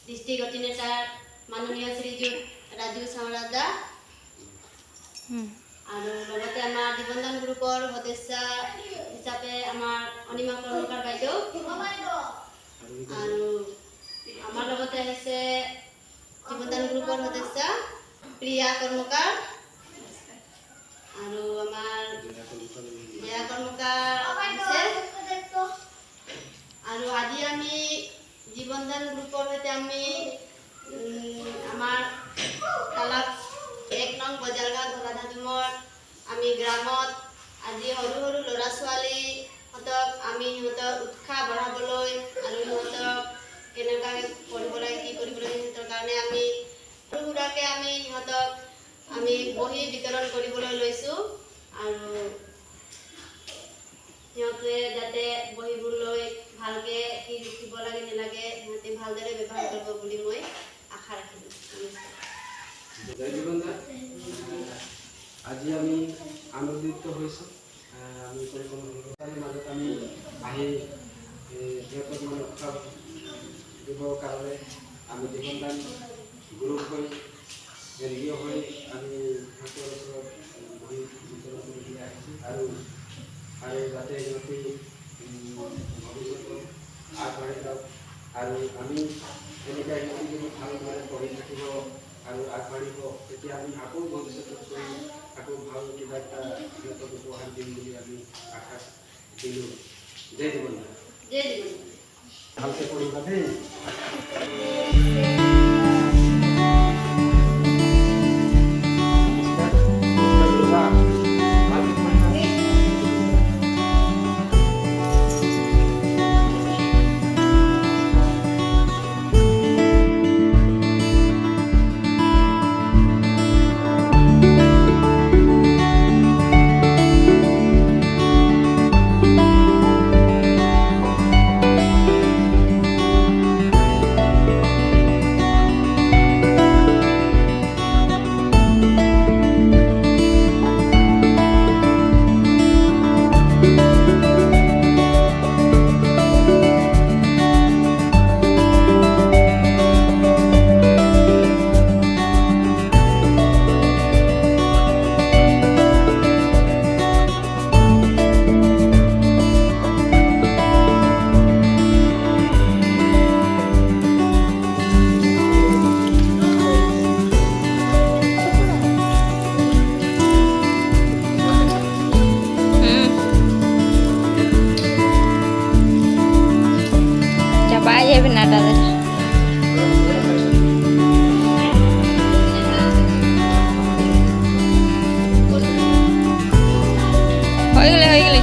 District অৰ্ডিনেটৰ মাননীয় শ্ৰীযুত ৰাজু সামৰাজদা আৰু লগতে আমাৰ জীৱনদান গ্ৰুপৰ সদস্য হিচাপে আমাৰ অনিমা কৰ্মকাৰ বাইদেউ আৰু আমাৰ লগতে আছে জীৱনদান গ্ৰুপৰ সদস্য প্ৰিয়া কৰ্মকাৰ আৰু আমাৰ জয়া কৰ্মকাৰ আছে আৰু আজি আমি জীৱনদান গ্ৰুপৰ সৈতে আমি আমাৰ তালাপ 1 নং বজাৰগাঁও ধলাধামত আমি গ্ৰামত আজি সৰু সৰু ল'ৰা ছোৱালী হতক আমি সিহঁতৰ উৎসাহ বঢ়াবলৈ আৰু সিহঁতক কেনেকৈ পঢ়িব লাগে কি কৰিব লাগে সিহঁতৰ কাৰণে আমি সৰু সুৰাকৈ আমি সিহঁতক আমি বহি বিতৰণ কৰিবলৈ লৈছোঁ আৰু সিহঁতে যাতে বহিবোৰ লৈ ভালকৈ কি লিখিব লাগে নালাগে সিহঁতে ভালদৰে ব্যৱহাৰ কৰিব বুলি মই আশা ৰাখিলোঁ। জয় জীৱনদা আজি আমি আনন্দিত হৈছোঁ আমি পৰিকল্পনাৰ মাজত আমি আহি সিহঁতক মানে উৎসাহ দিবৰ কাৰণে আমি জীৱনদান গ্ৰুপ হৈ এনজিঅ' হৈ আমি সিহঁতৰ ওচৰত বহি বিতৰণ কৰি আহিছোঁ আৰু যাতে সিহঁতে ভৱিষ্যতত আগবাঢ়ি যাওক আৰু আমি এনেকৈ সিহঁতে যদি ভালদৰে পঢ়ি থাকিব আৰু আগবাঢ়িব তেতিয়া আমি আকৌ ভৱিষ্যতত কৰি আকৌ ভাল কিবা এটা সিহঁতক উপহাৰ দিম বুলি আমি আশা দিলোঁ। জয় জীৱনদা ভালকৈ পঢ়িবা দেই। হয়ে গেলে